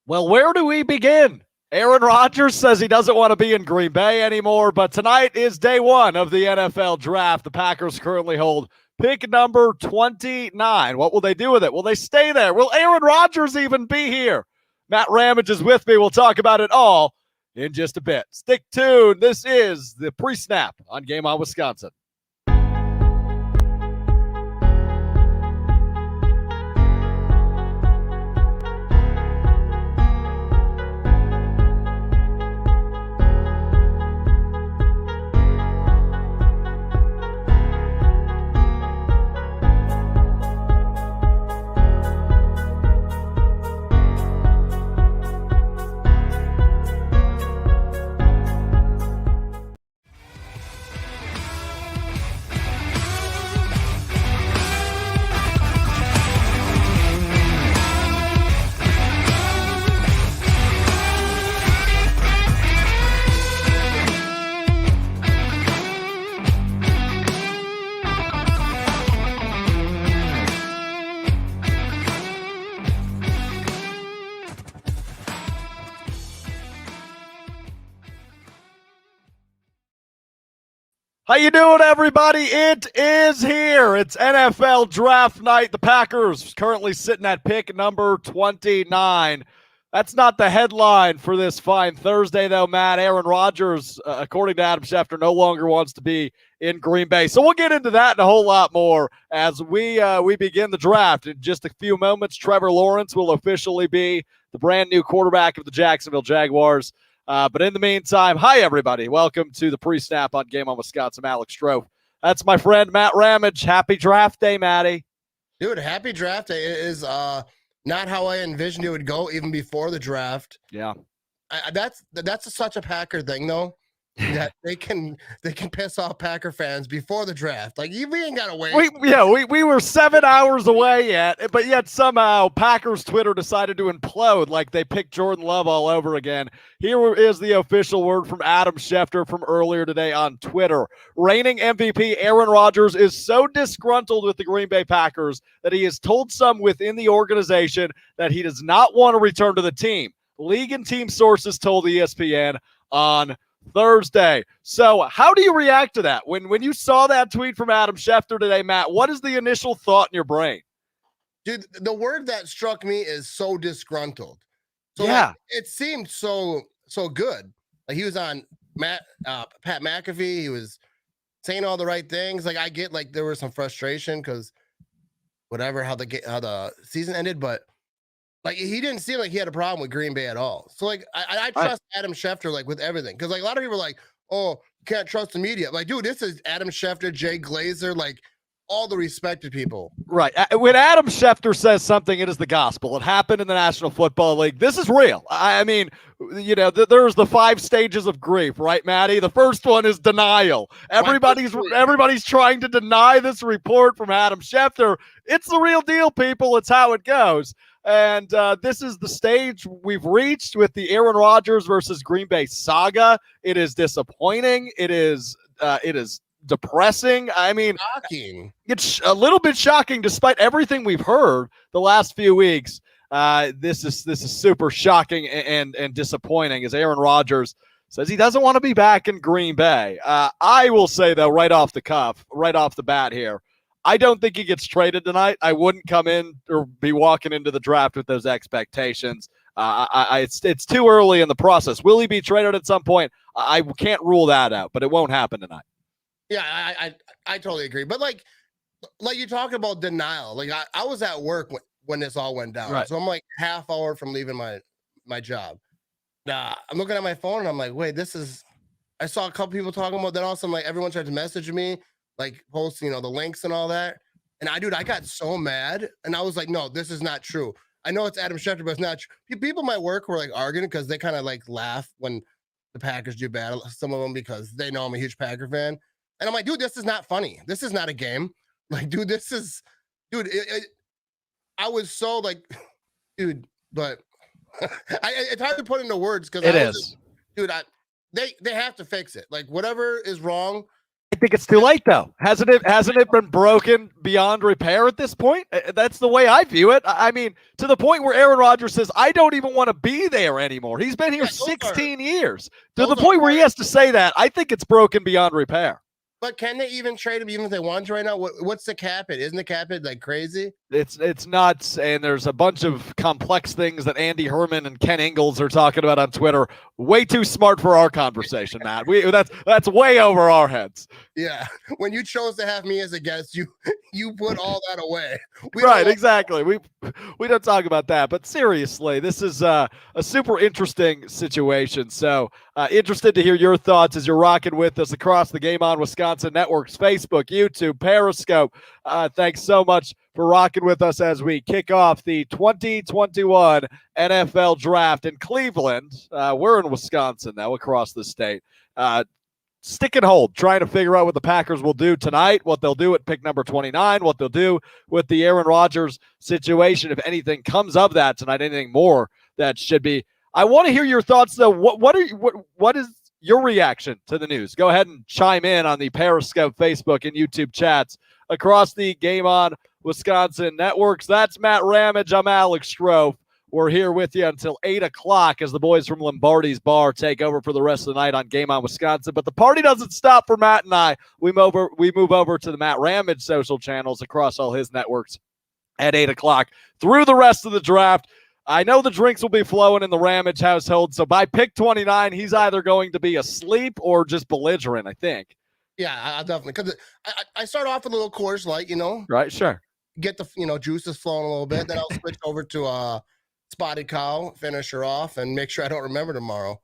Well, where do we begin? Aaron Rodgers says he doesn't want to be in Green Bay anymore, but tonight is day one of the NFL draft. The Packers currently hold pick number 29. What will they do with it? Will they stay there? Will Aaron Rodgers even be here? Matt Ramage is with me. We'll talk about it all in just a bit. Stick tuned. This is the PreSnap on Game On Wisconsin. How you doing, everybody? It is here. It's NFL Draft Night. The Packers currently sitting at pick number 29. That's not the headline for this fine Thursday, though, Matt. Aaron Rodgers, according to Adam Schefter, no longer wants to be in Green Bay. So we'll get into that and a whole lot more as we begin the draft. In just a few moments, Trevor Lawerence will officially be the brand new quarterback of the Jacksonville Jaguars. But in the meantime, hi, everybody. Welcome to the PreSnap on Game On Wisconsin. I'm Alex Strouf. That's my friend, Matt Ramage. Happy draft day, Matty. Dude, happy draft day. It is not how I envisioned it would go even before the draft. Yeah. That's such a Packer thing, though, that they can piss off Packer fans before the draft. Like, we ain't got to wait. We were 7 hours away yet, but yet somehow Packers Twitter decided to implode like they picked Jordan Love all over again. Here is the official word from Adam Schefter from earlier today on Twitter. Reigning MVP Aaron Rodgers is so disgruntled with the Green Bay Packers that he has told some within the organization that he does not want to return to the team. League and team sources told ESPN on Thursday. So how do you react to that? When you saw that tweet from Adam Schefter today, Matt, what is the initial thought in your brain? Dude, the word that struck me is so disgruntled. So yeah. It seemed so good. Like he was on Pat McAfee. He was saying all the right things. Like I get like there was some frustration because whatever, how the season ended, but like he didn't seem like he had a problem with Green Bay at all. So like I trust Adam Schefter like with everything because like a lot of people are like, oh, you can't trust the media. Like, dude, this is Adam Schefter, Jay Glazer, like all the respected people. Right. When Adam Schefter says something, it is the gospel. It happened in the National Football League. This is real. I mean, you know, there's the 5 stages of grief, right, Maddie? The first one is denial. Everybody's trying to deny this report from Adam Schefter. It's the real deal, people. It's how it goes. And this is the stage we've reached with the Aaron Rodgers versus Green Bay saga. It is disappointing. It is depressing. I mean, shocking. It's a little bit shocking despite everything we've heard the last few weeks. This is super shocking and disappointing as Aaron Rodgers says he doesn't want to be back in Green Bay. I will say, though, right off the bat here, I don't think he gets traded tonight. I wouldn't come in or be walking into the draft with those expectations. It's too early in the process. Will he be traded at some point? I can't rule that out, but it won't happen tonight. Yeah, I totally agree. But like you talk about denial. Like I was at work when this all went down. Right. So I'm like half hour from leaving my job. I'm looking at my phone and I'm like, wait, I saw a couple people talking about that. Also, like everyone tried to message me, like post, the links and all that. And I got so mad and I was like, no, this is not true. I know it's Adam Schefter, but it's not true. People at my work were like arguing because they kind of like laugh when the Packers do bad. Some of them because they know I'm a huge Packer fan. And I'm like, dude, this is not funny. This is not a game. Like, dude, I was so like, dude, but it's hard to put into words because it is. Dude, they have to fix it. Like, whatever is wrong, I think it's too late though. Hasn't it been broken beyond repair at this point? That's the way I view it. I mean, to the point where Aaron Rodgers says, I don't even want to be there anymore. He's been here 16 years. To the point where he has to say that, I think it's broken beyond repair. But can they even trade him even if they want to right now? What's the cap hit? Isn't the cap hit like crazy? It's nuts, and there's a bunch of complex things that Andy Herman and Ken Ingalls are talking about on Twitter. Way too smart for our conversation, Matt. That's way over our heads. Yeah, when you chose to have me as a guest, you put all that away. Right, exactly. We don't talk about that, but seriously, this is a super interesting situation. So interested to hear your thoughts as you're rocking with us across the Game On Wisconsin networks, Facebook, YouTube, Periscope. Thanks so much for rocking with us as we kick off the 2021 NFL Draft in Cleveland. We're in Wisconsin now, across the state. Stick and hold, trying to figure out what the Packers will do tonight, what they'll do at pick number 29, what they'll do with the Aaron Rodgers situation, if anything comes of that tonight, anything more that should be. I want to hear your thoughts, though. What is your reaction to the news? Go ahead and chime in on the Periscope, Facebook, and YouTube chats across the Game On Wisconsin networks. That's Matt Ramage. I'm Alex Strouf. We're here with you until 8 o'clock as the boys from Lombardi's Bar take over for the rest of the night on Game On Wisconsin. But the party doesn't stop for Matt and I. We move over to the Matt Ramage social channels across all his networks at 8 o'clock through the rest of the draft. I know the drinks will be flowing in the Ramage household, so by pick 29, he's either going to be asleep or just belligerent, I think. Yeah, I'll definitely. Because I start off with a little Coors Light, Right, sure. Get the, juices flowing a little bit. Then I'll switch over to Spotted Cow, finish her off, and make sure I don't remember tomorrow.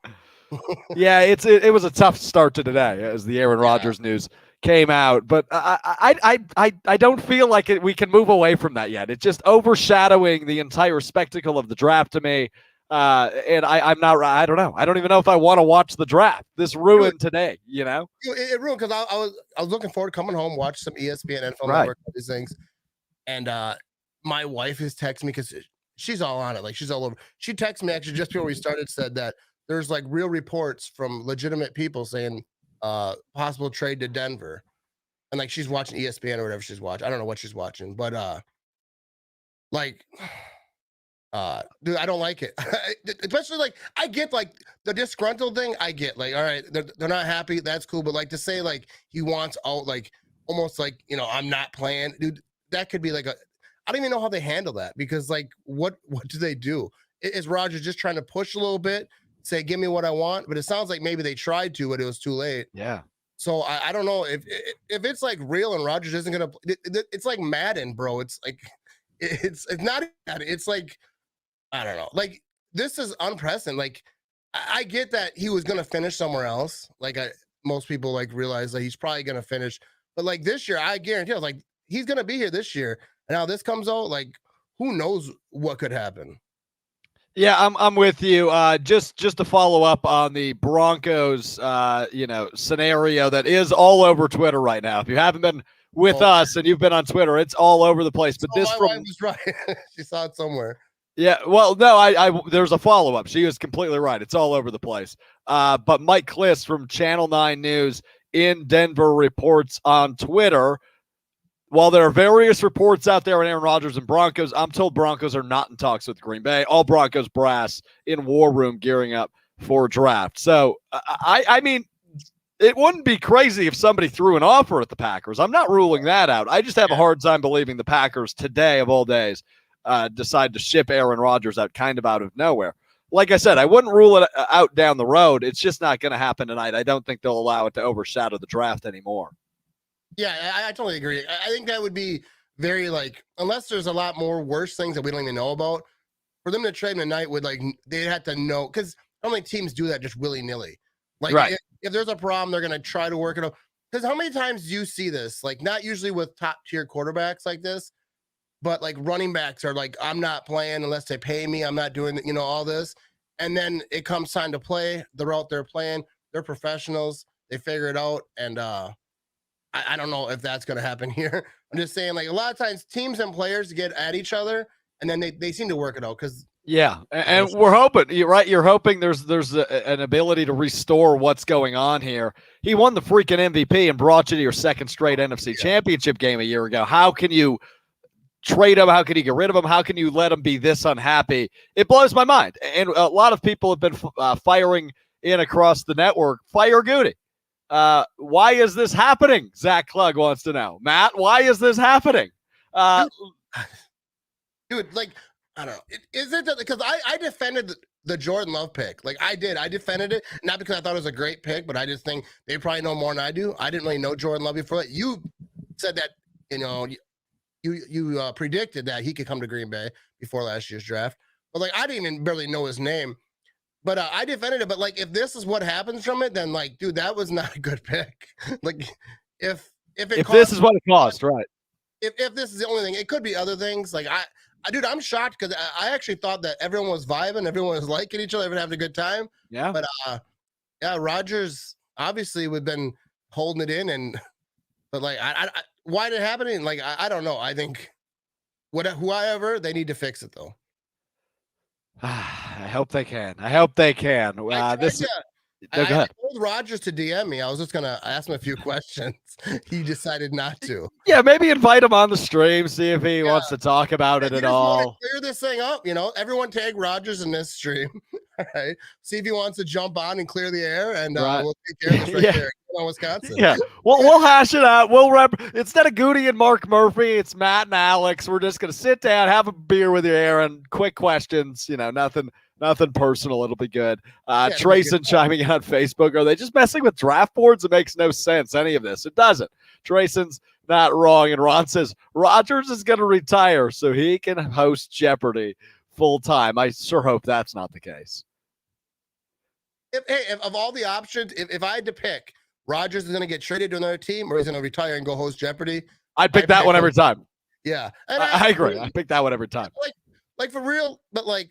Yeah, it was a tough start to today as the Aaron Rodgers news came out, but I don't feel like we can move away from that yet. It's just overshadowing the entire spectacle of the draft to me, and I'm not. I don't know. I don't even know if I want to watch the draft. This ruined today. It ruined because I was looking forward to coming home, watch some ESPN, NFL Network, all these things, and my wife has texted me because she's all on it. Like, she's all over. She texted me actually just before we started, said that there's like real reports from legitimate people saying possible trade to Denver. And like, she's watching ESPN or whatever she's watching. I don't know what she's watching, but dude, I don't like it. Especially like, I get like the disgruntled thing. I get like, all right, they're not happy. That's cool. But like to say like he wants out, like almost like, I'm not playing, dude, that could be like I don't even know how they handle that, because like, what do they do? Is Roger just trying to push a little bit, say, give me what I want? But it sounds like maybe they tried to, but it was too late. Yeah. So I don't know if it's like real and Rodgers isn't gonna. It's like Madden, bro. It's like it's not Madden. It's like, I don't know. Like, this is unprecedented. Like, I get that he was gonna finish somewhere else. Like, most people like realize that he's probably gonna finish. But like this year, I guarantee, I was like, he's gonna be here this year. And now this comes out, like, who knows what could happen? Yeah, I'm with you. Just to follow up on the Broncos, scenario that is all over Twitter right now. If you haven't been with us and you've been on Twitter, it's all over the place. But this my wife was right. She saw it somewhere. Yeah, well, no, I there's a follow up. She was completely right. It's all over the place. But Mike Kliss from Channel 9 News in Denver reports on Twitter. While there are various reports out there on Aaron Rodgers and Broncos, I'm told Broncos are not in talks with Green Bay. All Broncos brass in war room gearing up for draft. So, I mean, it wouldn't be crazy if somebody threw an offer at the Packers. I'm not ruling that out. I just have a hard time believing the Packers today, of all days, decide to ship Aaron Rodgers out kind of out of nowhere. Like I said, I wouldn't rule it out down the road. It's just not going to happen tonight. I don't think they'll allow it to overshadow the draft anymore. Yeah, I totally agree. I think that would be very, like, unless there's a lot more worse things that we don't even know about, for them to trade him tonight would, like, they'd have to know, because how many teams do that just willy-nilly? Like, right. If there's a problem, they're going to try to work it out. Because how many times do you see this? Like, not usually with top-tier quarterbacks like this, but, like, running backs are like, I'm not playing unless they pay me. I'm not doing, all this. And then it comes time to play. They're out there playing. They're professionals. They figure it out. And, I don't know if that's going to happen here. I'm just saying, like, a lot of times teams and players get at each other and then they seem to work it out, because Yeah, and we're hoping. You're right. You're hoping there's an ability to restore what's going on here. He won the freaking MVP and brought you to your second straight NFC Championship game a year ago. How can you trade him? How can you get rid of him? How can you let him be this unhappy? It blows my mind. And a lot of people have been firing in across the network. Fire Goody. Why is this happening? Zach Klug wants to know. Matt, why is this happening? Dude, like, I don't know. Is it because I defended the Jordan Love pick? Like, I did. I defended it, not because I thought it was a great pick, but I just think they probably know more than I do. I didn't really know Jordan Love before. You said that, you predicted that he could come to Green Bay before last year's draft. But, like, I didn't even barely know his name. But I defended it. But, like, if this is what happens from it, then, like, dude, that was not a good pick. Like, if this is what it cost, right? If this is the only thing, it could be other things. Like, dude, I'm shocked because I actually thought that everyone was vibing, everyone was liking each other, everyone having a good time. Yeah. But yeah, Rodgers obviously we've been holding it in, but like, why did it happen? And like, I don't know. I think whoever they need to fix it though. I hope they can. I hope they can. I told Rodgers to DM me. I was just gonna ask him a few questions. He decided not to. Yeah, maybe invite him on the stream, see if he wants to talk about it at all. Clear this thing up, everyone tag Rodgers in this stream. All right. See if he wants to jump on and clear the air, and we'll take care of this right there in Wisconsin. Yeah, we'll hash it out. Instead of Goody and Mark Murphy, it's Matt and Alex. We're just gonna sit down, have a beer with you, Aaron. Quick questions. Nothing personal. It'll be good. Trayson chiming in on Facebook. Are they just messing with draft boards? It makes no sense, any of this. It doesn't. Trayson's not wrong. And Ron says Rodgers is going to retire so he can host Jeopardy full time. I sure hope that's not the case. If of all the options, if I had to pick, Rodgers is going to get traded to another team or he's going to retire and go host Jeopardy, I'd pick that one every time. Yeah. And I agree. I pick that one every time. Like for real, but like,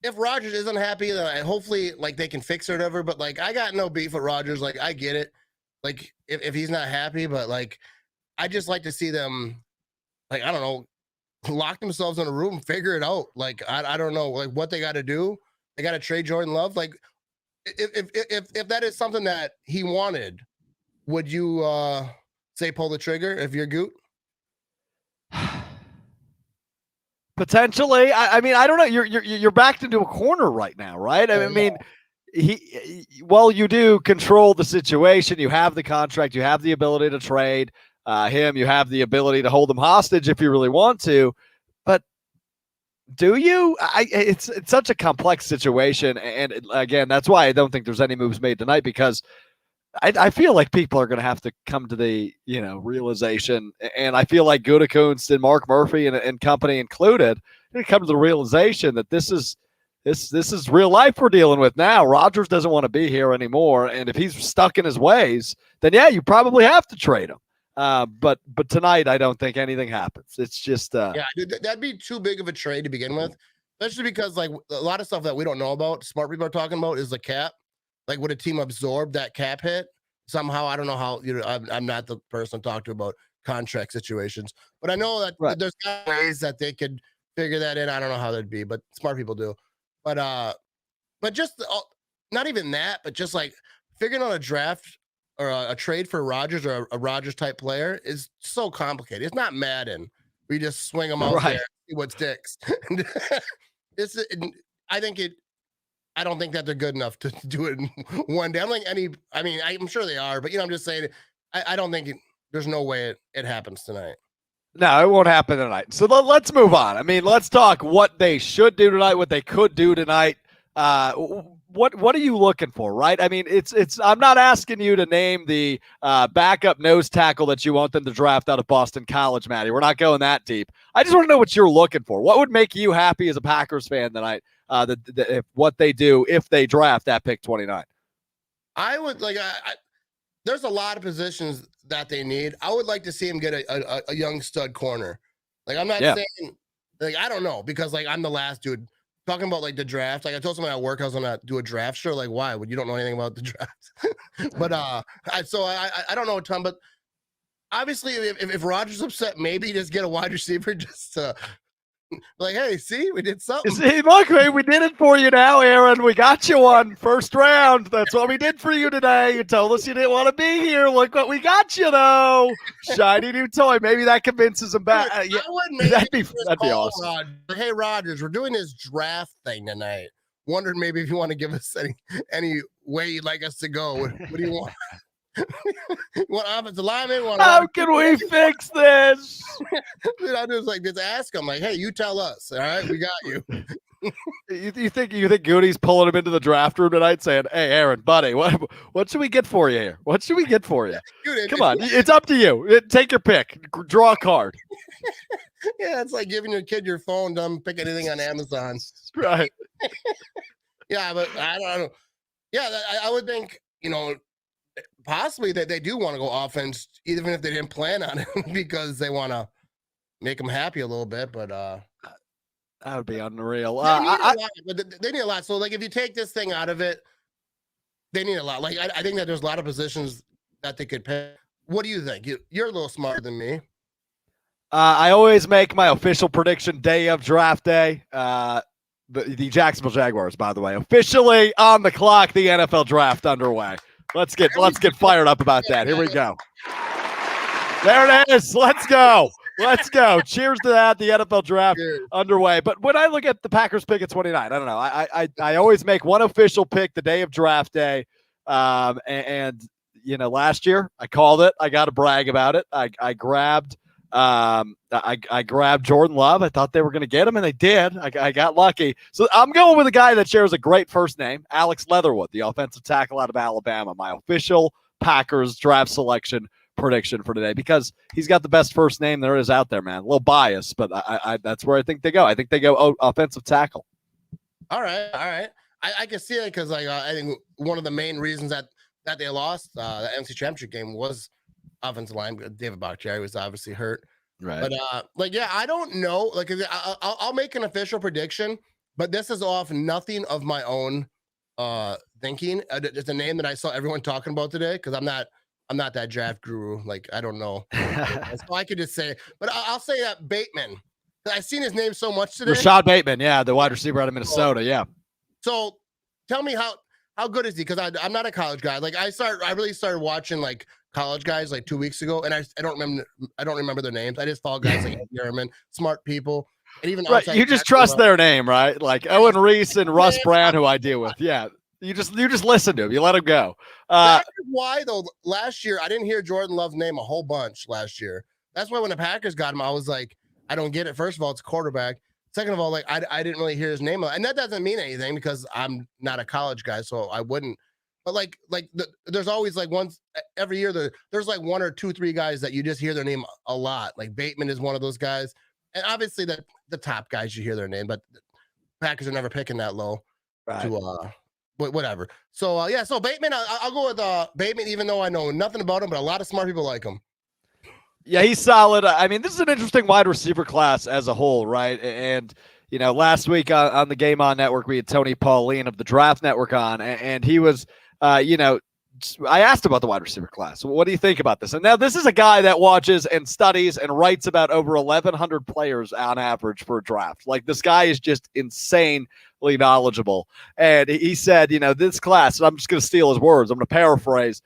if Rodgers isn't happy, then hopefully like they can fix it or whatever. But like I got no beef with Rodgers. Like I get it. Like if he's not happy, but like I just like to see them, like I don't know, lock themselves in a room, figure it out. Like I don't know, like what they got to do. They got to trade Jordan Love. Like if that is something that he wanted, would you say pull the trigger if you're Goot? Potentially. I mean, I don't know. You're backed into a corner right now, right? I mean, you do control the situation. You have the contract. You have the ability to trade him. You have the ability to hold him hostage if you really want to. But do you? It's such a complex situation, and again, that's why I don't think there's any moves made tonight because I feel like people are going to have to come to the realization, and I feel like Gutekunst and Mark Murphy and company included, going to come to the realization that this is real life we're dealing with now. Rodgers doesn't want to be here anymore, and if he's stuck in his ways, then yeah, you probably have to trade him. But tonight, I don't think anything happens. It's just dude, that'd be too big of a trade to begin with, especially because like a lot of stuff that we don't know about, smart people are talking about, is the cap. Like, would a team absorb that cap hit somehow? I don't know how. I'm not the person to talk to about contract situations, but I know that there's ways that they could figure that in. I don't know how that'd be, but smart people do. But just not even that, but just like figuring out a draft or a trade for Rodgers or a Rodgers type player is so complicated. It's not Madden. We just swing them out there, see what sticks. I don't think that they're good enough to do it in one day. I'm sure they are, but I'm just saying, I don't think there's no way it happens tonight. No, it won't happen tonight. So let's move on. I mean, let's talk what they should do tonight, what they could do tonight. What are you looking for, right? I mean, it's. I'm not asking you to name the backup nose tackle that you want them to draft out of Boston College, Matty. We're not going that deep. I just want to know what you're looking for. What would make you happy as a Packers fan tonight? What they do if they draft that pick 29. I would like. There's a lot of positions that they need. I would like to see him get a young stud corner. Like I'm not saying, like I don't know, because like I'm the last dude talking about like the draft. Like I told somebody at work I was gonna do a draft show. Like why? Would you don't know anything about the draft? But I don't know a ton. But obviously, if Rodgers upset, maybe just get a wide receiver just to Like, hey, see, we did something. See, look, we did it for you now, Aaron. We got you one first round. That's what we did for you today. You told us you didn't want to be here. Look what we got you, though. Shiny new toy. Maybe that convinces him back. Yeah, that'd be awesome. Roger. Hey, Rogers, we're doing this draft thing tonight. Wondered maybe if you want to give us any way you'd like us to go. What do you want? What offensive lineman? How can we fix this? Dude, I just just ask him, like, hey, you tell us. All right, we got you. You think Goody's pulling him into the draft room tonight, saying, "Hey, Aaron, buddy, what should we get for you here? What should we get for you? Dude, come on, it's up to you. Take your pick. Draw a card." Yeah, it's like giving your kid your phone. Don't pick anything on Amazon. Right. Yeah, but I don't know. Yeah, I would think, possibly that they do want to go offense, even if they didn't plan on it, because they want to make them happy a little bit. But that would be unreal. They need a lot. So, like, if you take this thing out of it, they need a lot. Like, I think that there's a lot of positions that they could pay. What do you think? You're a little smarter than me. I always make my official prediction day of draft day. The Jacksonville Jaguars, by the way, officially on the clock. The NFL draft underway. Let's get fired up about that. Here we go. There it is. Let's go. Cheers to that. The NFL draft underway. But when I look at the Packers pick at 29, I don't know. I always make one official pick the day of draft day. And last year I called it. I got to brag about it. I grabbed Jordan Love. I thought they were going to get him, and they did. I got lucky. So I'm going with a guy that shares a great first name, Alex Leatherwood, the offensive tackle out of Alabama. My official Packers draft selection prediction for today, because he's got the best first name there is out there, man. A little biased, but I that's where I think they go. I think they go offensive tackle. All right. I can see it because I think one of the main reasons that they lost the NFC Championship game was offensive line. David Bakhtiari was obviously hurt, right? But I don't know. Like, I'll make an official prediction, but this is off nothing of my own thinking. It's a name that I saw everyone talking about today, because I'm not that draft guru. Like, I don't know. So I could just say, but I'll say that Bateman. I've seen his name so much today. Rashad Bateman, yeah, the wide receiver out of Minnesota, yeah. So tell me how good is he? Because I'm not a college guy. Like, I really started watching like college guys like 2 weeks ago, and I don't remember their names. I just follow guys like German, smart people, and even right. You just trust their name, right? Like Owen Reese and Russ Brown, who I deal with. Yeah, you just listen to him. You let him go. That's why though. Last year, I didn't hear Jordan Love's name a whole bunch last year. That's why when the Packers got him, I was like, I don't get it. First of all, it's quarterback. Second of all, like I didn't really hear his name, and that doesn't mean anything because I'm not a college guy, so I wouldn't. But there's always like once every year there's like 1 or 2, 3 guys that you just hear their name a lot. Like Bateman is one of those guys, and obviously the top guys you hear their name, but the Packers are never picking that low. Right. To whatever. So so Bateman, I'll go with Bateman, even though I know nothing about him, but a lot of smart people like him. Yeah, he's solid. I mean, this is an interesting wide receiver class as a whole, right? And last week on the Game On Network, we had Tony Pauline of the Draft Network on, and he was. I asked about the wide receiver class. What do you think about this? And now this is a guy that watches and studies and writes about over 1,100 players on average for a draft. Like, this guy is just insanely knowledgeable. And he said, this class, and I'm just going to steal his words, I'm going to paraphrase,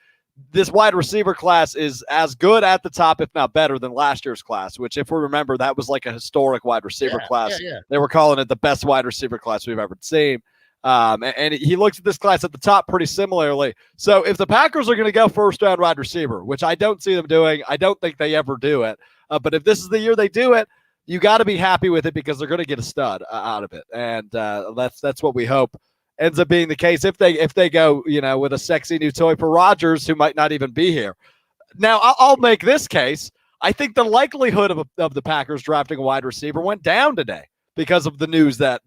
this wide receiver class is as good at the top, if not better, than last year's class, which, if we remember, that was like a historic wide receiver class. Yeah. They were calling it the best wide receiver class we've ever seen. And he looks at this class at the top pretty similarly. So if the Packers are going to go first round wide receiver, which I don't see them doing, I don't think they ever do it. But if this is the year they do it, you got to be happy with it because they're going to get a stud out of it. And that's what we hope ends up being the case if they go, with a sexy new toy for Rodgers, who might not even be here. Now, I'll make this case. I think the likelihood of the Packers drafting a wide receiver went down today because of the news that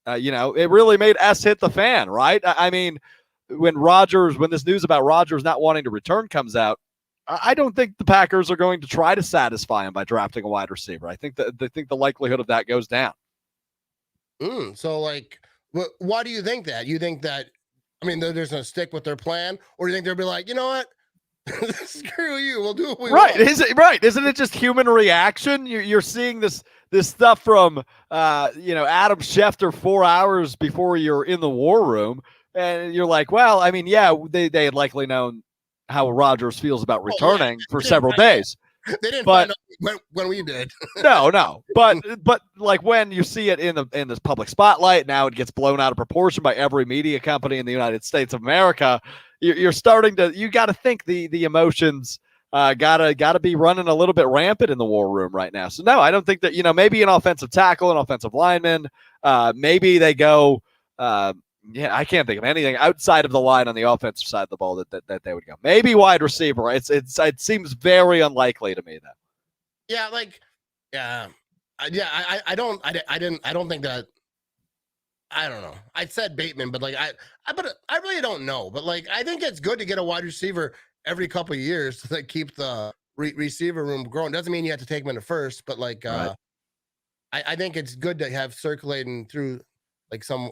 it really made S hit the fan, right? I mean, when this news about Rodgers not wanting to return comes out, I don't think the Packers are going to try to satisfy him by drafting a wide receiver. I think the likelihood of that goes down. So, like, why do you think that? You think that, they're just going to stick with their plan, or do you think they'll be like, you know what? Screw you. We'll do what we want. Right. Isn't it just human reaction? You're seeing this this stuff from Adam Schefter 4 hours before you're in the war room, and you're like, well, I mean, yeah, they had likely known how Rodgers feels about returning for several days. They didn't find out when we did. No, but like when you see it in this public spotlight, now it gets blown out of proportion by every media company in the United States of America. You're starting to, you got to think the emotions gotta be running a little bit rampant in the war room right now. So no, I don't think that, maybe an offensive tackle, an offensive lineman, maybe they go. I can't think of anything outside of the line on the offensive side of the ball that they would go. Maybe wide receiver. It seems very unlikely to me though. Yeah, I don't think that. I don't know. I said Bateman, but I really don't know. But I think it's good to get a wide receiver every couple of years to keep the receiver room growing. Doesn't mean you have to take him in the first, but right. I think it's good to have circulating through some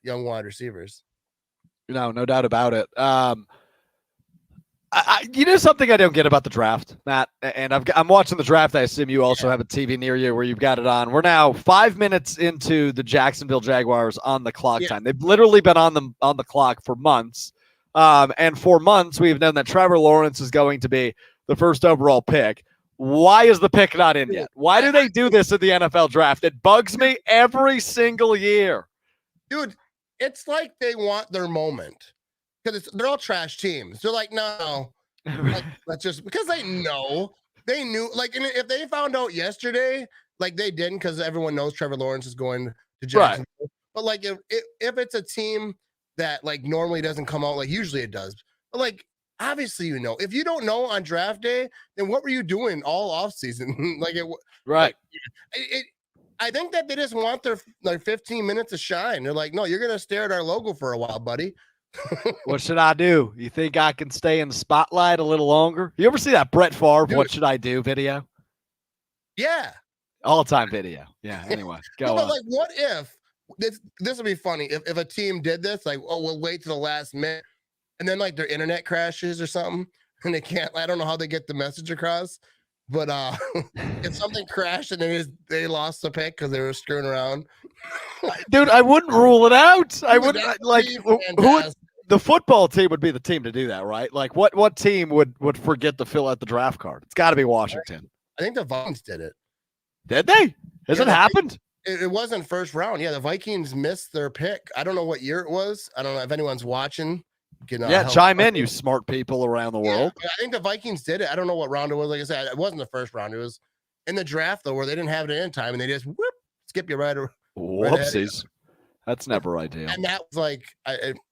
young wide receivers. No doubt about it. Something I don't get about the draft, Matt, and I'm watching the draft. I assume you also have a TV near you where you've got it on. We're now 5 minutes into the Jacksonville Jaguars on the clock time. They've literally been on the clock for months. And for months, we've known that Trevor Lawerence is going to be the first overall pick. Why is the pick not in yet? Why do they do this in the NFL draft? It bugs me every single year. Dude, it's like they want their moment. Because they're all trash teams. They're like, no, let's just, because they knew, and if they found out yesterday, they didn't, because everyone knows Trevor Lawrence is going to Jacksonville. Right. But if it's a team that normally doesn't come out, usually it does. But obviously, if you don't know on draft day, then what were you doing all off season? Right. I think that they just want their 15 minutes to shine. They're like, no, you're going to stare at our logo for a while, buddy. What should I do? You think I can stay in the spotlight a little longer? You ever see that Brett Favre, What Should I Do video? Yeah. All-time video. Yeah, anyway, go on. What if, this would be funny, if a team did this, we'll wait to the last minute, and then, their internet crashes or something, and they can't, I don't know how they get the message across, but if something crashed and they lost the pick because they were screwing around. Dude, I wouldn't rule it out. I would the football team would be the team to do that, right? What team would forget to fill out the draft card? It's got to be Washington. I think the Vikings did it. Did they? Has it happened? It wasn't first round. Yeah, the Vikings missed their pick. I don't know what year it was. I don't know if anyone's watching. Chime in, you smart people around the world. I think the Vikings did it. I don't know what round it was. Like I said, it wasn't the first round. It was in the draft, though, where they didn't have it in time, and they just skip you right. Whoopsies. That's never ideal. And that was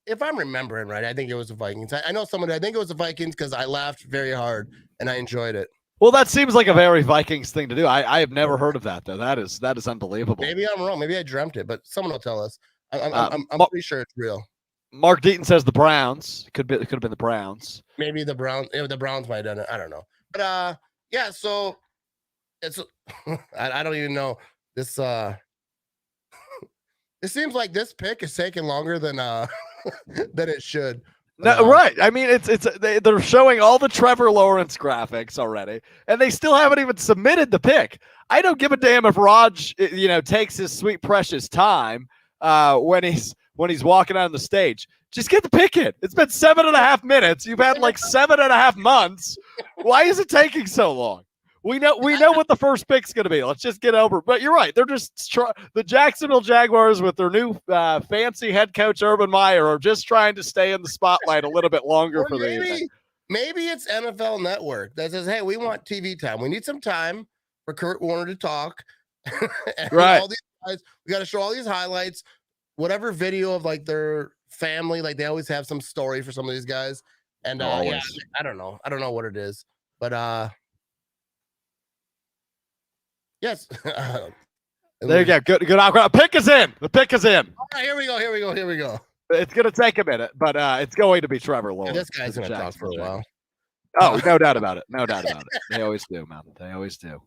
if I'm remembering right, I think it was the Vikings. I know someone. I think it was the Vikings because I laughed very hard and I enjoyed it. Well, that seems like a very Vikings thing to do. I have never heard of that though. That is unbelievable. Maybe I'm wrong. Maybe I dreamt it, but someone will tell us. I'm pretty sure it's real. Mark Deaton says the Browns. It could have been the Browns. Maybe the Browns. The Browns might have done it. I don't know. But yeah. So it's. I don't even know this. It seems like this pick is taking longer than than it should. No, right. I mean, they're showing all the Trevor Lawrence graphics already, and they still haven't even submitted the pick. I don't give a damn if Raj, takes his sweet precious time when he's walking on the stage. Just get the pick in. It's been 7.5 minutes. You've had 7.5 months. Why is it taking so long? We know what the first pick's going to be. Let's just get over it. But you're right. They're just the Jacksonville Jaguars with their new fancy head coach Urban Meyer are just trying to stay in the spotlight a little bit longer for the evening. Maybe it's NFL Network that says, "Hey, we want TV time. We need some time for Kurt Warner to talk." Right. All these guys, we got to show all these highlights, whatever video of their family. They always have some story for some of these guys. And yeah, I don't know what it is, but yes. There you go. Good outcry. Pick is in. The pick is in. All right, here we go. It's going to take a minute, but it's going to be Trevor Lawrence. Yeah, this guy's going to talk for a while. Oh, no doubt about it. They always do, man. They always do.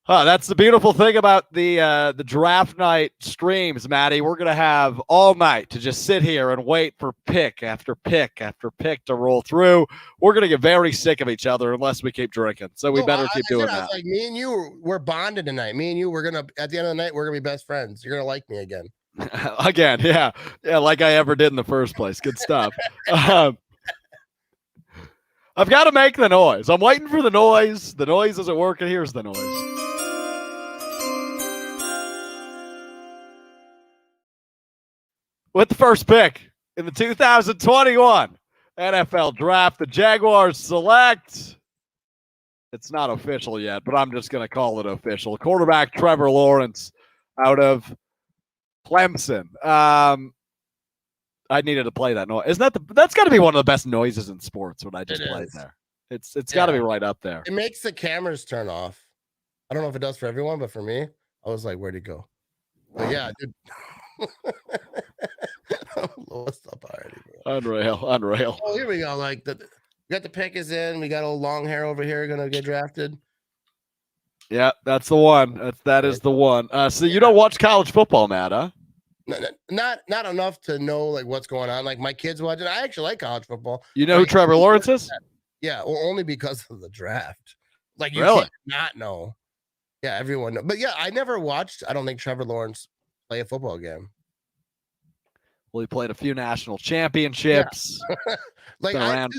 That's the beautiful thing about the draft night streams, Maddie. We're gonna have all night to just sit here and wait for pick after pick after pick to roll through. We're gonna get very sick of each other unless we keep drinking. So we better keep doing that. I was like, me and you, we're bonded tonight. Me and you, we're gonna at the end of the night, we're gonna be best friends. You're gonna like me again. Again, yeah, like I ever did in the first place. Good stuff. I've got to make the noise. I'm waiting for the noise. The noise isn't working. Here's the noise. With the first pick in the 2021 NFL Draft, the Jaguars select. It's not official yet, but I'm just going to call it official. Quarterback Trevor Lawerence out of Clemson. I needed to play that noise. That's got to be one of the best noises in sports? What I just played there. It's got to be right up there. It makes the cameras turn off. I don't know if it does for everyone, but for me, I was like, "Where'd it go?" But yeah, dude. What's up already, bro? Unreal. Oh, here we go. Like we got the pick is in. We got old long hair over here gonna get drafted. Yeah, that's the one. That is the one. So you don't watch college football, Matt, huh? Not enough to know like what's going on. Like my kids watch it. I actually like college football. You know who Trevor Lawerence is? Yeah, well, only because of the draft. Like you can't not know. Yeah, everyone knows. But yeah, I never watched. I don't think Trevor Lawerence play a football game. Well, he played a few national championships. Yeah. Like I'm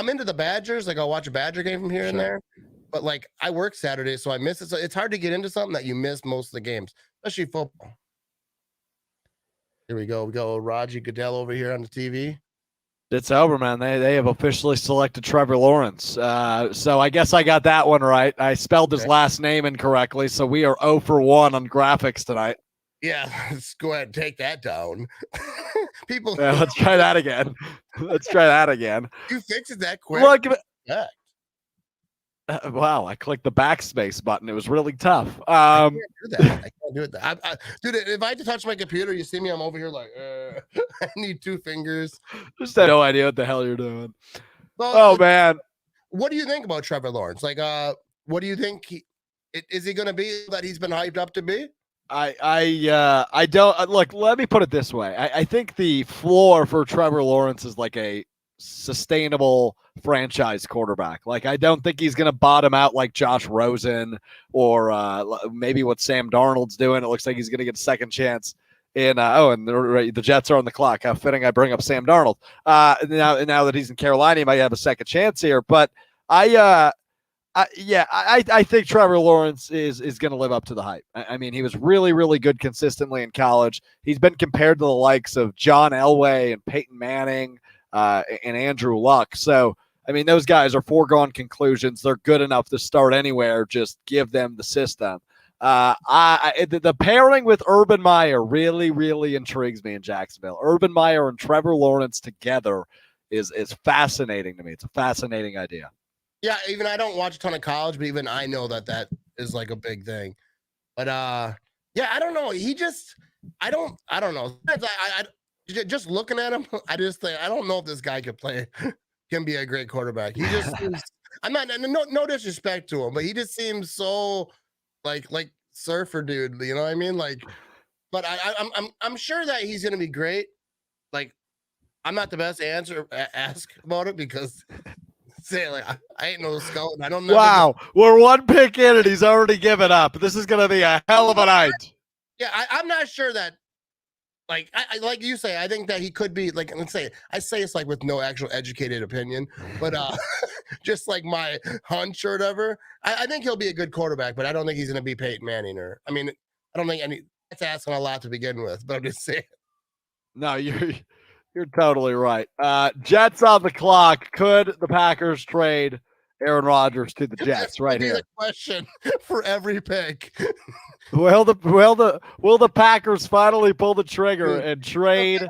into the Badgers. Like I'll watch a Badger game from here and there. But like I work Saturday, so I miss it. So it's hard to get into something that you miss most of the games, especially football. Here we go. We got Roger Goodell over here on the TV. It's over, man. They have officially selected Trevor Lawerence. So I guess I got that one right. I spelled his last name incorrectly, so we are 0 for 1 on graphics tonight. Yeah, let's go ahead and take that down. People, let's try that again. You fixed it that quick. Look, wow, I clicked the backspace button. It was really tough. I can't do that. I can't do it. Dude, if I had to touch my computer, you see me, I'm over here like, I need 2 fingers. Just have no idea what the hell you're doing. Well, man. What do you think about Trevor Lawerence? Like, what do you think is he going to be that he's been hyped up to be? I don't look. Let me put it this way. I think the floor for Trevor Lawerence is like a sustainable franchise quarterback. Like I don't think he's going to bottom out like Josh Rosen or maybe what Sam Darnold's doing. It looks like he's going to get a second chance. And the Jets are on the clock. How fitting I bring up Sam Darnold. Now that he's in Carolina, he might have a second chance here. But I think Trevor Lawerence is going to live up to the hype. I mean, he was really, really good consistently in college. He's been compared to the likes of John Elway and Peyton Manning and Andrew Luck. So, I mean, those guys are foregone conclusions. They're good enough to start anywhere. Just give them the system. The pairing with Urban Meyer really, really intrigues me in Jacksonville. Urban Meyer and Trevor Lawerence together is fascinating to me. It's a fascinating idea. Yeah, even I don't watch a ton of college, but even I know that is like a big thing. But yeah, I don't know. I don't know. I just looking at him, I just think I don't know if this guy can be a great quarterback. He just seems. I'm not no disrespect to him, but he just seems so like surfer dude. You know what I mean? Like, but I'm sure that he's gonna be great. Like, I'm not the best ask about it because. Say like I ain't no scout. I don't know. Wow, we're 1 pick in and he's already given up. This is gonna be a hell of a night. Yeah, I'm not sure that. Like I like you say, I think that he could be like. Let's say I say it's like with no actual educated opinion, but just like my hunch or whatever. I think he'll be a good quarterback, but I don't think he's gonna be Peyton Manning or. I mean, I don't think that's asking a lot to begin with. But I'm just saying. No, You're totally right. Jets on the clock. Could the Packers trade Aaron Rodgers to the Jets? Right here. The question for every pick. Will the Packers finally pull the trigger and trade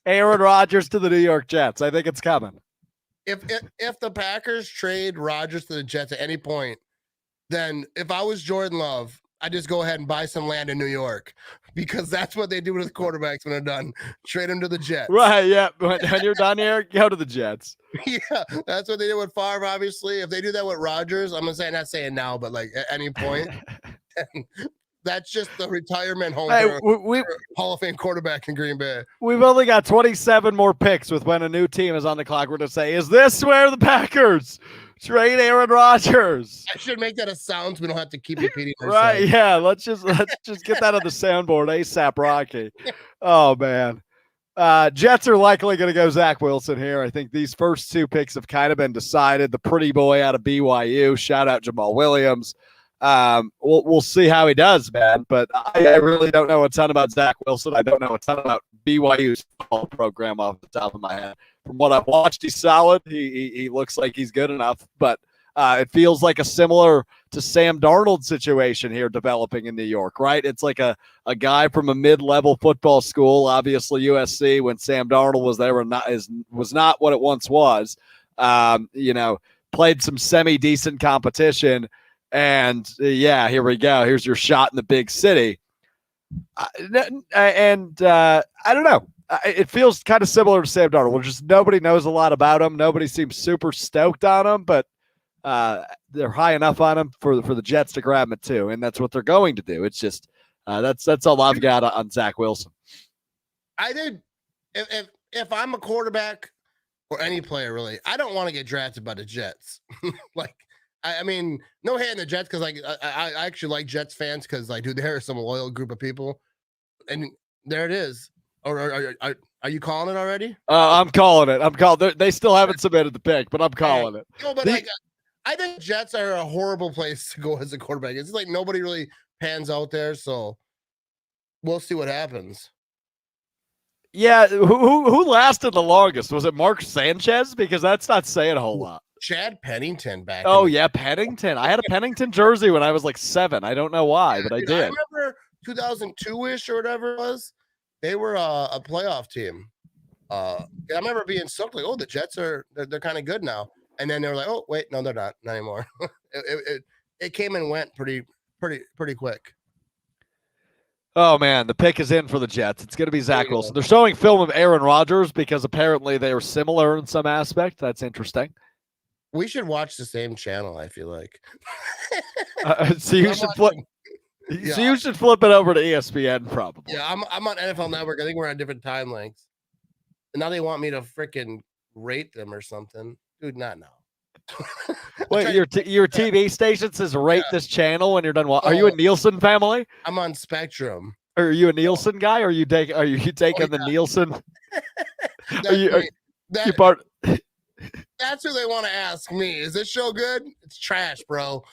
Aaron Rodgers to the New York Jets? I think it's coming. If the Packers trade Rodgers to the Jets at any point, then if I was Jordan Love, I just go ahead and buy some land in New York because that's what they do with quarterbacks when they're done. Trade them to the Jets. Right, yeah. When you're done here, go to the Jets. Yeah, that's what they did with Favre, obviously. If they do that with Rodgers, I'm going to say, not saying now, but like at any point, that's just the retirement home for Hall of Fame quarterback in Green Bay. We've only got 27 more picks with when a new team is on the clock. We're going to say, is this where the Packers trade Aaron Rodgers? I should make that a sound so we don't have to keep repeating ourselves. Right, yeah. Let's just get that on the soundboard, ASAP Rocky. Oh, man. Jets are likely going to go Zach Wilson here. I think these first two picks have kind of been decided. The pretty boy out of BYU. Shout out Jamal Williams. We'll see how he does, man. But I really don't know a ton about Zach Wilson. I don't know a ton about BYU's football program off the top of my head. From what I've watched, he's solid. He looks like he's good enough. But it feels like a similar to Sam Darnold situation here developing in New York, right? It's like a guy from a mid-level football school, obviously USC, when Sam Darnold was there and was not what it once was. Played some semi-decent competition. And yeah, here we go. Here's your shot in the big city. I don't know. It feels kind of similar to Sam Darnold. Just nobody knows a lot about him. Nobody seems super stoked on him, but they're high enough on him for the Jets to grab him too, and that's what they're going to do. It's just that's all I've got on Zach Wilson. I did. If I'm a quarterback or any player, really, I don't want to get drafted by the Jets. I mean, no hate in the Jets because I actually like Jets fans because dude, there are some loyal group of people, and there it is. Or are you calling it already? I'm calling it. They still haven't submitted the pick, but I'm calling it. No, but I think Jets are a horrible place to go as a quarterback. It's like nobody really pans out there, so we'll see what happens. Yeah, who lasted the longest? Was it Mark Sanchez? Because that's not saying a whole lot. Chad Pennington back. Oh, yeah, Pennington. I had a Pennington jersey when I was like 7. I don't know why, but I did. I remember 2002-ish or whatever it was. They were a playoff team. I remember being stoked, like, oh, the Jets they're kind of good now. And then they were like, oh, wait, no, they're not anymore. it came and went pretty quick. Oh, man, the pick is in for the Jets. It's going to be Zach Wilson. They're showing film of Aaron Rodgers because apparently they are similar in some aspect. That's interesting. We should watch the same channel, I feel like. So you should flip. Yeah. So you should flip it over to ESPN, probably. Yeah, I'm on NFL Network. I think we're on different time lengths. And now they want me to freaking rate them or something. Dude, not now. Wait, your TV station says rate this channel when you're done. Are you a Nielsen family? I'm on Spectrum. Are you a Nielsen guy? Or are you taking the Nielsen? You part? That's who they want to ask me. Is this show good? It's trash, bro.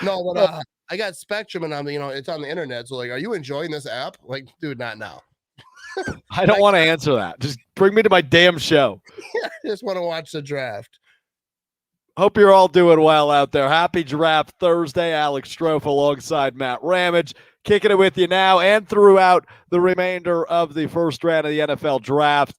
No, but I got Spectrum and it's on the internet. So are you enjoying this app? Like, dude, not now. I don't want to answer that. Just bring me to my damn show. I just want to watch the draft. Hope you're all doing well out there. Happy Draft Thursday. Alex Strouf alongside Matt Ramage. Kicking it with you now and throughout the remainder of the first round of the NFL draft.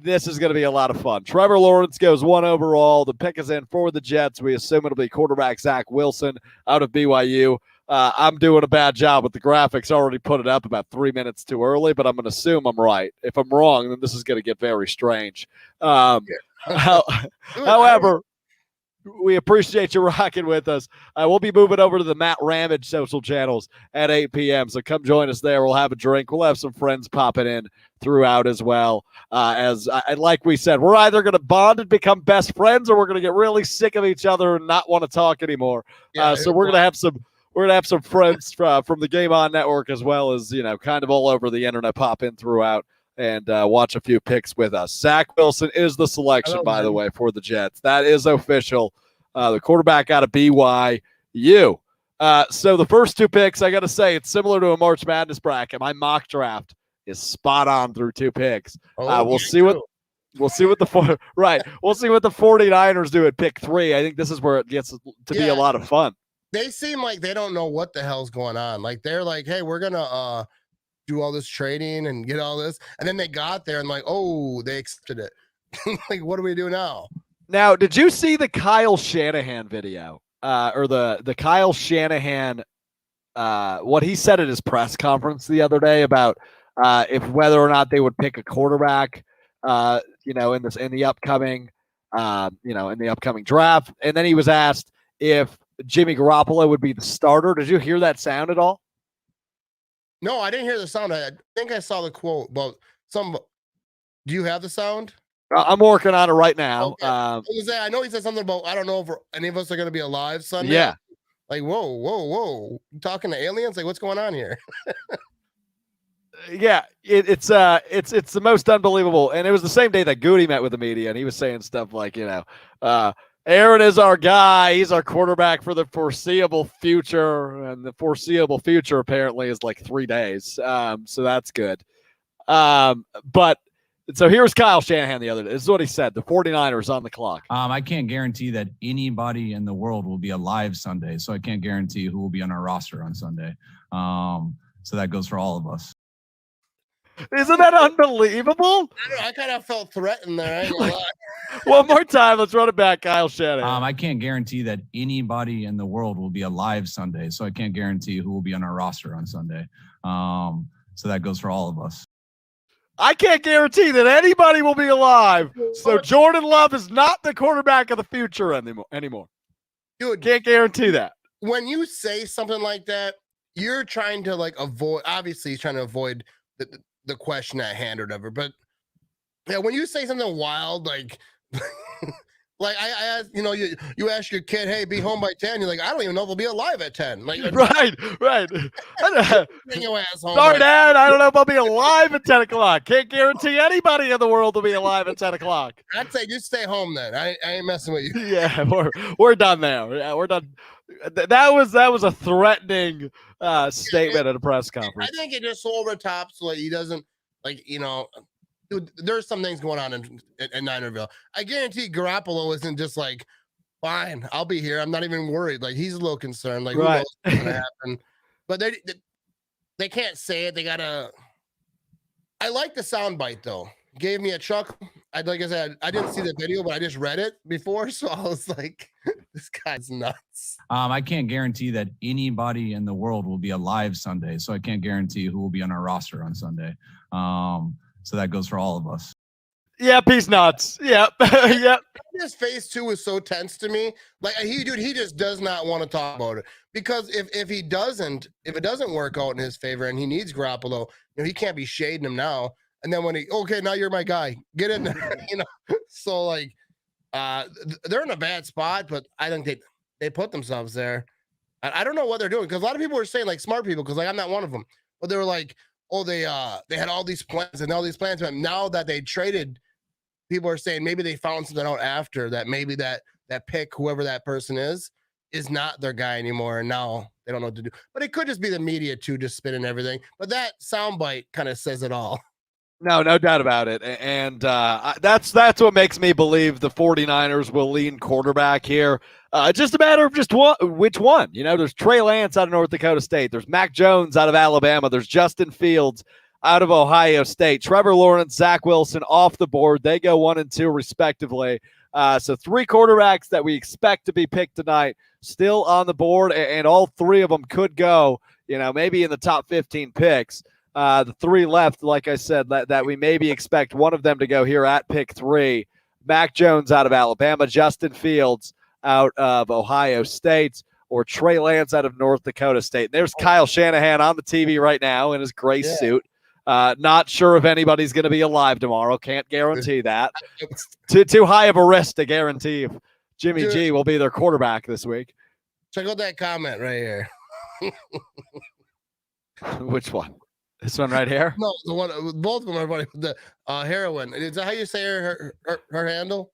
This is going to be a lot of fun. Trevor Lawerence goes 1 overall. The pick is in for the Jets. We assume it'll be quarterback Zach Wilson out of BYU. I'm doing a bad job with the graphics. Already put it up about 3 minutes too early, but I'm going to assume I'm right. If I'm wrong, then this is going to get very strange. However, we appreciate you rocking with us. We'll be moving over to the Matt Ramage social channels at 8 p.m. So come join us there. We'll have a drink. We'll have some friends popping in throughout as well. Like we said, we're either going to bond and become best friends, or we're going to get really sick of each other and not want to talk anymore. So we're going to have some friends from the Game On Network, as well as kind of all over the internet, pop in throughout and watch a few picks with us. Zach Wilson is the selection, by the way, for the Jets. That is official. The quarterback out of BYU. So the first two picks, I got to say, it's similar to a March Madness bracket. My mock draft is spot on through 2 picks. We'll see what the 49ers do at pick 3. I think this is where it gets to be a lot of fun. They seem like they don't know what the hell's going on. Like they're like, hey, we're gonna do all this trading and get all this, and then they got there and like, oh, they accepted it. Like, what do we do now? Now, did you see the Kyle Shanahan video? or the Kyle Shanahan, what he said at his press conference the other day about if whether or not they would pick a quarterback, in the upcoming draft, and then he was asked if Jimmy Garoppolo would be the starter. Did you hear that sound at all? No, I didn't hear the sound. I think I saw the quote, but do you have the sound? I'm working on it right now. Okay. I know he said something about, I don't know if any of us are going to be alive Sunday. Yeah. Like, whoa. You talking to aliens? Like, what's going on here? Yeah, it's the most unbelievable. And it was the same day that Goody met with the media, and he was saying stuff like, Aaron is our guy. He's our quarterback for the foreseeable future. And the foreseeable future apparently is like 3 days. So that's good. But so here's Kyle Shanahan the other day. This is what he said. The 49ers on the clock. I can't guarantee that anybody in the world will be alive Sunday. So I can't guarantee who will be on our roster on Sunday. So that goes for all of us. Isn't that unbelievable? I kind of felt threatened there. I ain't gonna lie. One more time. Let's run it back, Kyle Shanahan. I can't guarantee that anybody in the world will be alive Sunday. So I can't guarantee who will be on our roster on Sunday. So that goes for all of us. I can't guarantee that anybody will be alive. So Jordan Love is not the quarterback of the future anymore. Dude, can't guarantee that. When you say something like that, you're trying to avoid. Obviously, he's trying to avoid the question at hand or whatever. But yeah, when you say something wild, like I asked, you ask your kid, hey, be home by 10. You're like, I don't even know if we'll be alive at 10. Like, right. Bring your ass home. Sorry, Dad. I don't know if I'll be alive at 10 o'clock. Can't guarantee anybody in the world will be alive at 10 o'clock. I'd say just stay home then. I ain't messing with you. Yeah, we're done there. Yeah, we're done. That was a threatening statement at a press conference. I think it just over the top so he doesn't dude, there's some things going on in Ninerville. I guarantee Garoppolo isn't just like, fine, I'll be here. I'm not even worried. Like, he's a little concerned. Like, right. Who knows what's gonna happen? But they can't say it. They gotta. I like the soundbite though. Gave me a chuckle. Like I said, I didn't see the video, but I just read it before, so I was like, this guy's nuts. I can't guarantee that anybody in the world will be alive Sunday. So I can't guarantee who will be on our roster on Sunday. So that goes for all of us. Yep, he's nuts. Yep. Yep. His face too is so tense to me. Like he just does not want to talk about it. Because if it doesn't work out in his favor and he needs Garoppolo, he can't be shading him now. And then when now you're my guy, get in there, So they're in a bad spot, but I think they put themselves there. I don't know what they're doing because a lot of people are saying smart people because I'm not one of them, but they were like, oh, they had all these plans and all these plans, but now that they traded, people are saying maybe they found something out after that. Maybe that pick, whoever that person is not their guy anymore, and now they don't know what to do. But it could just be the media too, just spinning everything. But that soundbite kind of says it all. No doubt about it. And that's what makes me believe the 49ers will lean quarterback here. Just a matter of which one. There's Trey Lance out of North Dakota State. There's Mac Jones out of Alabama. There's Justin Fields out of Ohio State. Trevor Lawerence, Zach Wilson off the board. They go 1 and 2 respectively. So 3 quarterbacks that we expect to be picked tonight still on the board, and all 3 of them could go, maybe in the top 15 picks. The 3 left, like I said, that we maybe expect one of them to go here at pick 3. Mac Jones out of Alabama, Justin Fields out of Ohio State, or Trey Lance out of North Dakota State. And there's Kyle Shanahan on the TV right now in his gray suit. Not sure if anybody's going to be alive tomorrow. Can't guarantee that. It's too high of a risk to guarantee if Jimmy G will be their quarterback this week. Check out that comment right here. Which one? This one right here? No, the one. Both of them are funny. The heroin. Is that how you say her handle?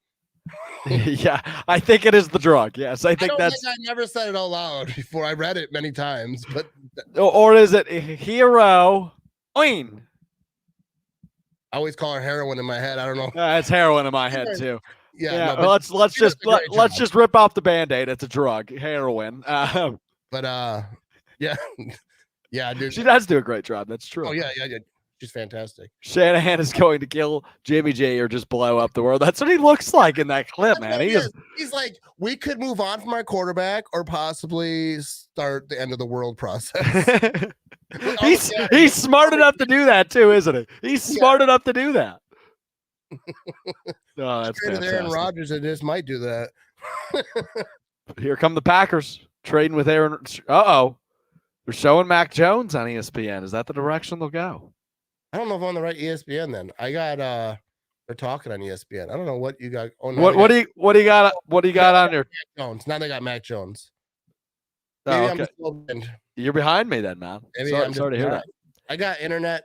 Yeah, I think it is the drug. Yes, I think I never said it out loud before. I read it many times, but or is it hero? I always call her heroin in my head. I don't know. It's heroin in my head too. Yeah. No, let's just rip off the Band-Aid. It's a drug, heroin. Yeah, dude. She does do a great job. That's true. Oh yeah. She's fantastic. Shanahan is going to kill Jimmy G or just blow up the world. That's what he looks like in that clip, man. He's like, we could move on from our quarterback or possibly start the end of the world process. he's smart enough to do that too, isn't he? He's smart enough to do that. Oh, that's fantastic. Aaron Rodgers, it just might do that. Here come the Packers trading with Aaron. Uh-oh. They're showing Mac Jones on ESPN. Is that the direction they'll go? I don't know if I'm on the right ESPN then. I got they're talking on ESPN. I don't know what you got. Oh, no, what do you got on there? Jones. Now they got Mac Jones. Oh, okay. You're behind me then, man. Sorry to hear that. I got internet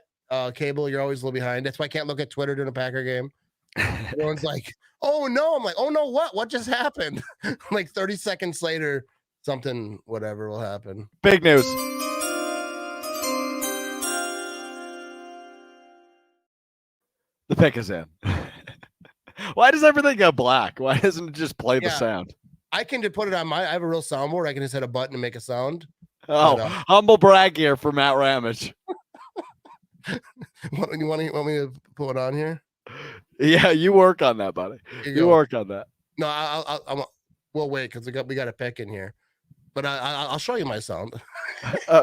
cable. You're always a little behind. That's why I can't look at Twitter during a Packer game. Everyone's like, oh no. I'm like, oh no, what just happened? Like 30 seconds later, something, whatever will happen. Big news. The pick is in. Why does everything go black? Why doesn't it just play the sound? I can just put it on I have a real soundboard. I can just hit a button and make a sound. Oh, humble brag here for Matt Ramage. You want me to put it on here? Yeah, you work on that, buddy. You work on that. No, we'll wait because we got a pick in here. But I'll show you my sound.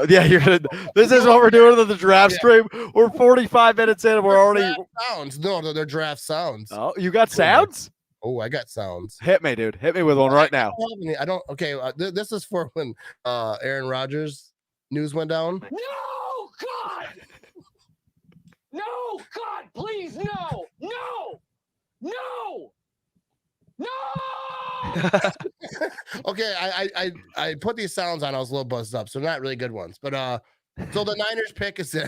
Yeah, this is what we're doing on the draft stream. We're 45 minutes in and we're already sounds. No, they're draft sounds. Oh, you got sounds? Oh, I got sounds. Hit me, dude. Hit me with one right now. I don't. Okay, this is for when Aaron Rodgers news went down. No, God. No, God, please, no. Okay, I put these sounds on. I was a little buzzed up, so not really good ones. But so the Niners pick is in.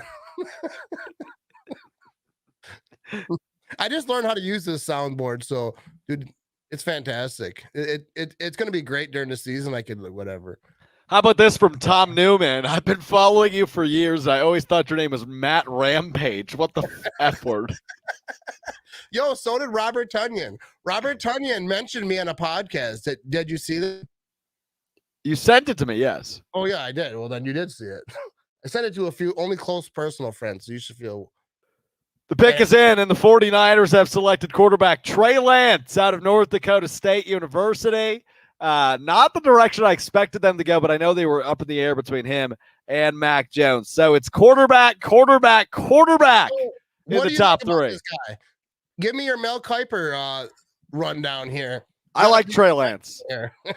I just learned how to use this soundboard, so dude, it's fantastic. It's gonna be great during the season. I could whatever. How about this from Tom Newman? I've been following you for years. I always thought your name was Matt Rampage. What the F word? Yo, so did Robert Tunyon. Robert Tunyon mentioned me on a podcast. Did you see that? You sent it to me, yes. Oh, yeah, I did. Well, then you did see it. I sent it to a few only close personal friends, so you should feel. The pick is in, and the 49ers have selected quarterback Trey Lance out of North Dakota State University. Not the direction I expected them to go, but I know they were up in the air between him and Mac Jones. So it's quarterback in the top three. This guy? Give me your Mel Kiper rundown here. I like Trey Lance.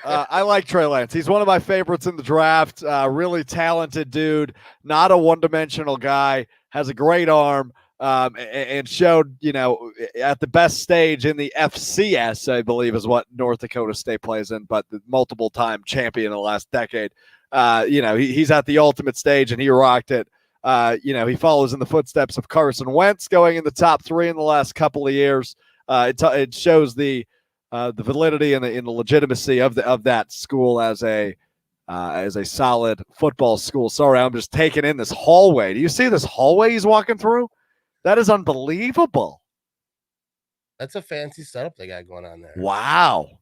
I like Trey Lance. He's one of my favorites in the draft. Really talented dude, not a one-dimensional guy, has a great arm. And showed, at the best stage in the FCS, I believe is what North Dakota State plays in, but the multiple-time champion in the last decade. He's at the ultimate stage, and he rocked it. He follows in the footsteps of Carson Wentz, going in the top three in the last couple of years. It shows the validity and the legitimacy of that school as a solid football school. Sorry, I'm just taking in this hallway. Do you see this hallway he's walking through? That is unbelievable. That's a fancy setup they got going on there. Wow.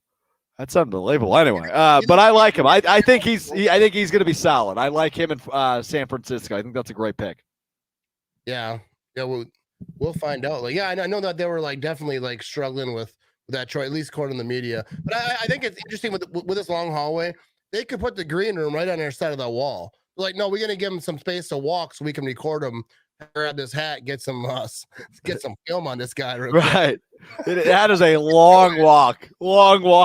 That's unbelievable. Anyway, but I like him. I think he's going to be solid. I like him in San Francisco. I think that's a great pick. Yeah. We'll find out. I know that they were definitely struggling with that Troy, at least according to the media. But I think it's interesting with this long hallway. They could put the green room right on their side of the wall. No, we're going to give them some space to walk so we can record them. Grab this hat, get some film on this guy. Right. That is a long walk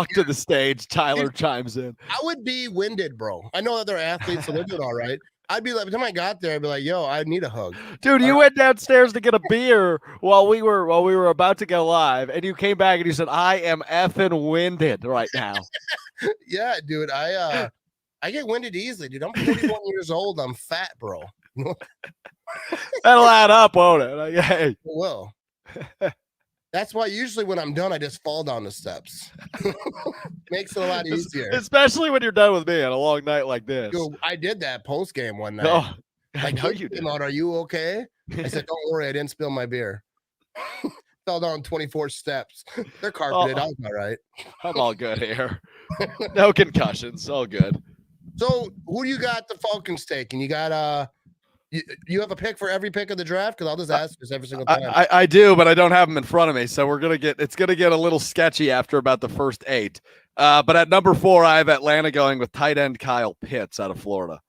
to the stage. Tyler chimes in. I would be winded, bro. I know that they're athletes, so they're doing all right. I'd be like, by the time I got there, I'd be like, yo, I need a hug. Dude, you went downstairs to get a beer while we were about to go live, and you came back and you said, I am effing winded right now. Yeah, dude. I get winded easily, dude. I'm 41 years old. I'm fat, bro. That'll add up, won't it? Hey. It will. That's why usually when I'm done, I just fall down the steps. Makes it a lot easier. Especially when you're done with me on a long night like this. Dude, I did that post game one night. No, I know you did. Are you okay? I said, don't worry, I didn't spill my beer. Fell down 24 steps. They're carpeted. I'm all right. I'm all good here. No concussions. All good. So who do you got the Falcons taking? You got you have a pick for every pick of the draft? Because I'll just ask this every single time. I do, but I don't have them in front of me. So it's gonna get a little sketchy after about the first 8. But at number 4, I have Atlanta going with tight end Kyle Pitts out of Florida.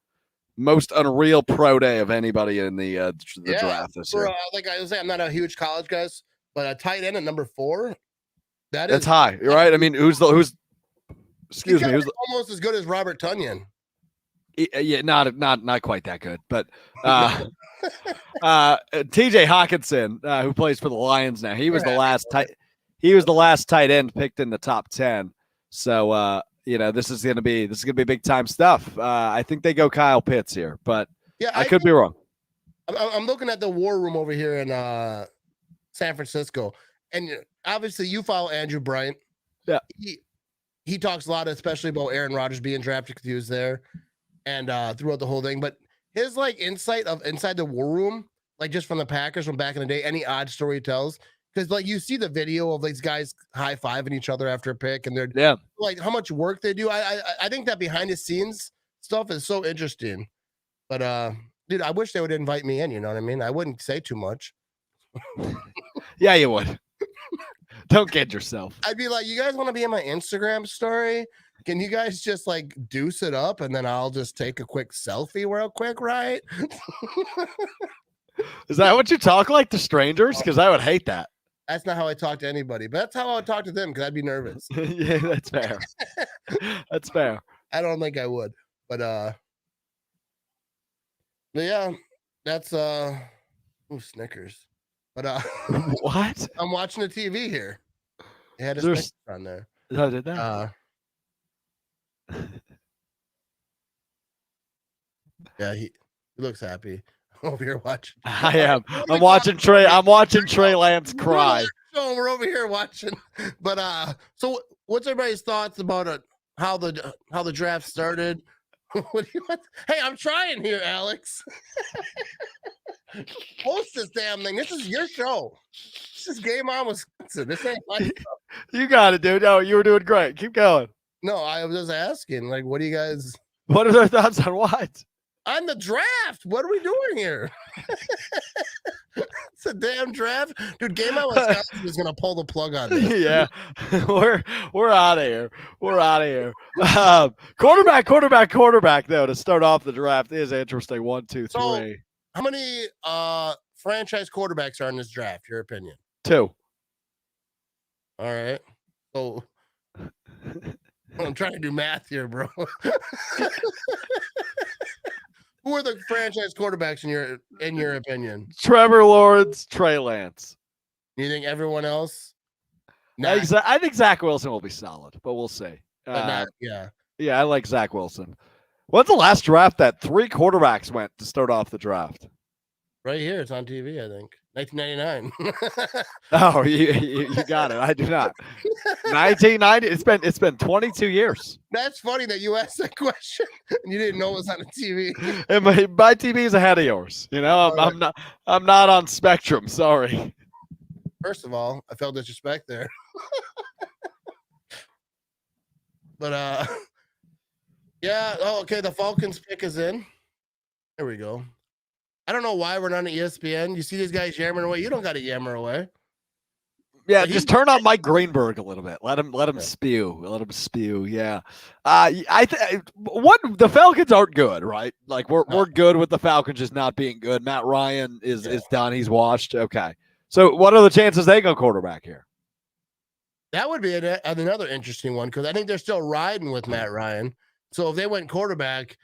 Most unreal pro day of anybody in the draft this year. Like I was saying, I'm not a huge college guy, but a tight end at number 4, that's high. You're right. I mean, who's excuse me, who's almost as good as Robert Tonyan. Yeah, not quite that good, but TJ Hawkinson, who plays for the Lions now, he was the last tight end picked in the top 10. So this is gonna be big time stuff. I think they go Kyle Pitts here, but yeah, I could be wrong. I'm looking at the war room over here in San Francisco, and obviously you follow Andrew Bryant. Yeah, he talks a lot, especially about Aaron Rodgers being drafted because he was there, and throughout the whole thing. But his insight of inside the war room, just from the Packers from back in the day, any odd story he tells. Because you see the video of these guys high-fiving each other after a pick, and they're how much work they do. I think that behind the scenes stuff is so interesting. But dude, I wish they would invite me in. You know what I mean? I wouldn't say too much. Yeah, you would. Don't kid yourself. I'd be like, you guys want to be in my Instagram story? Can you guys just deuce it up, and then I'll just take a quick selfie real quick, right? Is that what you talk like to strangers? Because I would hate that. That's not how I talk to anybody, but that's how I would talk to them because I'd be nervous. Yeah, that's fair. That's fair. I don't think I would, but yeah, that's Snickers. But what? I'm watching the TV here. It had a Snickers on there. Oh, did that? Yeah, he looks happy. Over here watching. I am. I'm watching Trey. I'm watching Trey Lance cry. So we're over here watching. But so what's everybody's thoughts about how the draft started? What do you want? Hey, I'm trying here, Alex. Post this damn thing. This is your show. This is Game On Wisconsin. This ain't my stuff. You got it, dude. No, you were doing great. Keep going. No, I was just asking, what do you guys? What are their thoughts on what? On the draft. What are we doing here? It's a damn draft. Dude, Game On Wisconsin is going to pull the plug on this. Yeah. We're out of here. We're out of here. Quarterback, though, to start off the draft is interesting. 1, 2, 3. So, how many franchise quarterbacks are in this draft, your opinion? 2. All right. So, I'm trying to do math here, bro. Who are the franchise quarterbacks in your opinion? Trevor Lawrence, Trey Lance. You think everyone else? I think Zach Wilson will be solid, but we'll see. Yeah, I like Zach Wilson. When's the last draft that 3 quarterbacks went to start off the draft? Right here, it's on TV. I think 1999. Oh, you got it. I do not. 1990. It's been 22 years. That's funny that you asked that question and you didn't know it was on the TV. And my TV is ahead of yours. I'm not on Spectrum. Sorry. First of all, I felt disrespect there. But yeah. Oh, okay. The Falcons pick is in. There we go. I don't know why we're not on ESPN. You see these guys yammering away. You don't got to yammer away. Yeah, just turn on Mike Greenberg a little bit. Let him spew. Let him spew. Yeah. The Falcons aren't good, right? We're good with the Falcons just not being good. Matt Ryan is done. He's washed. Okay. So what are the chances they go quarterback here? That would be another interesting one because I think they're still riding with Matt Ryan. So if they went quarterback,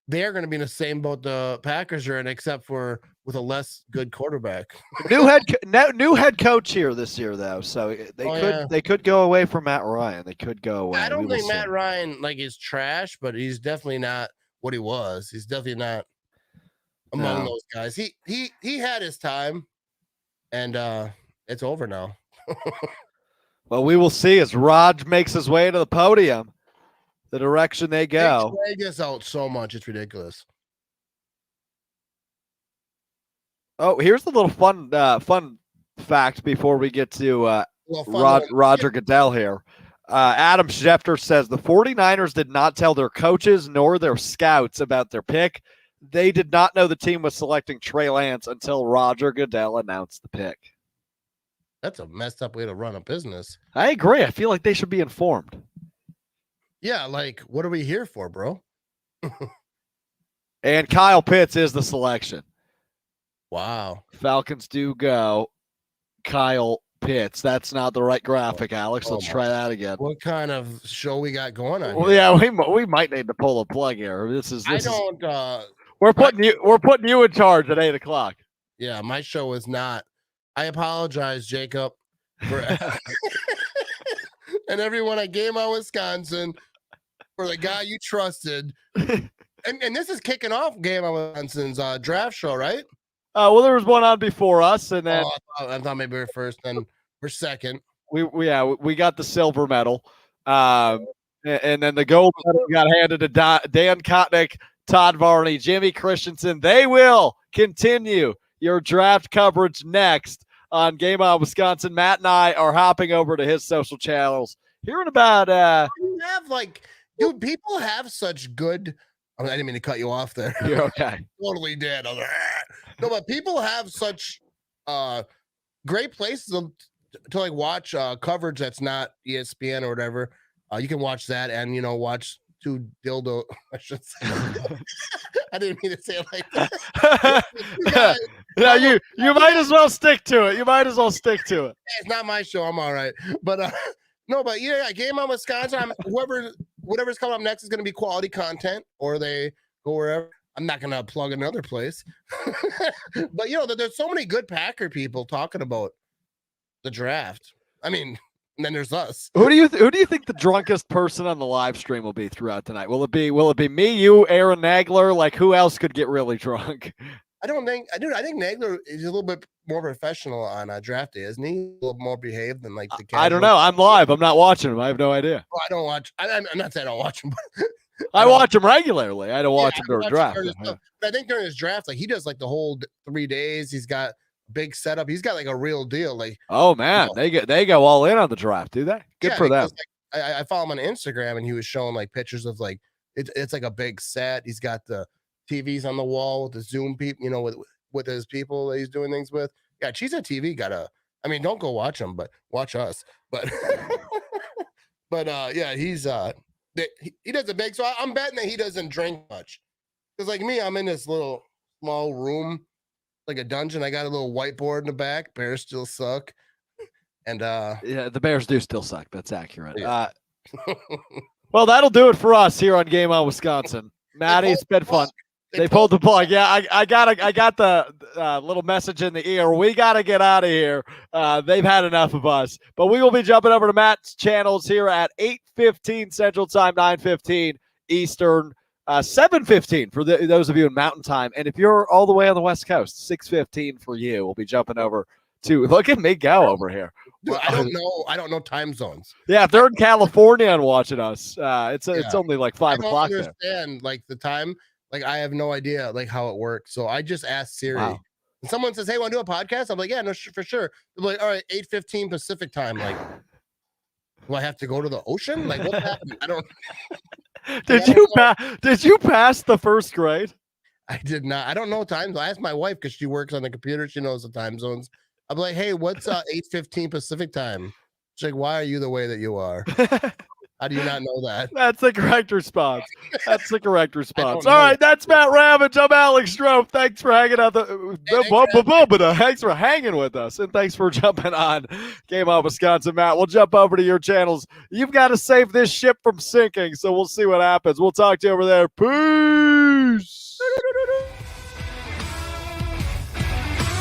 they're going to be in the same boat the Packers are in, except for with a less good quarterback. New head coach here this year, though, so they could go away from Matt Ryan. They could go away. I don't think Matt Ryan is trash, but he's definitely not what he was. He's definitely not among those guys. He had his time, and it's over now. Well, we will see as Raj makes his way to the podium. The direction they go. They drag us out so much, it's ridiculous. Oh, here's a little fun fact before we get to Roger Goodell here. Adam Schefter says the 49ers did not tell their coaches nor their scouts about their pick. They did not know the team was selecting Trey Lance until Roger Goodell announced the pick. That's a messed up way to run a business. I agree. I feel like they should be informed. Yeah, like what are we here for, bro? And Kyle Pitts is the selection. Wow. Falcons do go Kyle Pitts. That's not the right graphic, Alex. Let's try that again. What kind of show we got going on? Well, here? yeah, we might need to pull a plug here. We're putting you in charge at 8:00. Yeah, my show is not. I apologize, Jacob, for and everyone at Game On Wisconsin for the guy you trusted. And this is kicking off Game On Wisconsin's draft show, right? Well, there was one on before us, and then I thought maybe we were first, then we're second. We got the silver medal, and then the gold medal got handed to Dan Kotnick, Todd Varney, Jimmy Christensen. They will continue your draft coverage next on Game On Wisconsin. Matt and I are hopping over to his social channels here in about. You have dude, people have such good. I didn't mean to cut you off there. You're okay. Totally did. I was like, no, but people have such great places to like watch coverage that's not ESPN or whatever. You can watch that and watch two dildo. I should say. I didn't mean to say it like that. Yeah, you might as well stick to it. You might as well stick to it. It's not my show. I'm all right. But no, but yeah, Game On Wisconsin. Whatever's coming up next is going to be quality content, or they go wherever. I'm not going to plug another place. But there's so many good Packer people talking about the draft. I mean, and then there's us. Who do you think the drunkest person on the live stream will be throughout tonight? Will it be me, you, Aaron Nagler? Like, who else could get really drunk? I think Nagler is a little bit more professional on draft day, isn't he? A little more behaved than like the casual. I don't know. I'm live. I'm not watching him. I have no idea. Well, I don't watch. I'm not saying I don't watch him, but I watch him regularly. I don't watch him during draft. But I think during his draft, like he does like the whole 3 days. He's got a big setup. He's got like a real deal. Like, oh man, they go all in on the draft, do they? Good for them. Like, I follow him on Instagram, and he was showing like pictures of like it's like a big set. He's got the TVs on the wall with the Zoom people, with his people that he's doing things with. Yeah, Cheese at TV don't go watch him, but watch us. But yeah, he's he does a big. So I'm betting that he doesn't drink much. Because like me, I'm in this little small room, like a dungeon. I got a little whiteboard in the back. Bears still suck. And yeah, the Bears do still suck. That's accurate. Yeah. Well, that'll do it for us here on Game On Wisconsin. Maddie, it's been fun. They pulled the plug. Yeah, I got the little message in the ear. We got to get out of here. They've had enough of us. But we will be jumping over to Matt's channels here at 8:15 Central Time, 9:15 Eastern, 7:15 for those of you in Mountain Time. And if you're all the way on the West Coast, 6:15 for you. We'll be jumping over to. Look at me go over here. Dude, I don't know time zones. Yeah, if they're in California and watching us, it's only like 5 o'clock there. I don't understand like the time. Like, I have no idea, like, how it works. So I just asked Siri. Wow. And someone says, hey, want to do a podcast? I'm like, yeah, no, for sure. They're like, all right, 8:15 Pacific time. Like, do I have to go to the ocean? Like, what's happening? I don't. Did you pass the first grade? I did not. I don't know times. I asked my wife because she works on the computer. She knows the time zones. I'm like, hey, what's 8:15 Pacific time? She's like, why are you the way that you are? How do you not know that? That's the correct response. All right, that's Matt Ramage. I'm Alex Strouf. Thanks for hanging out. Thanks for hanging with us, and thanks for jumping on Game On Wisconsin, Matt. We'll jump over to your channels. You've got to save this ship from sinking, so we'll see what happens. We'll talk to you over there. Peace.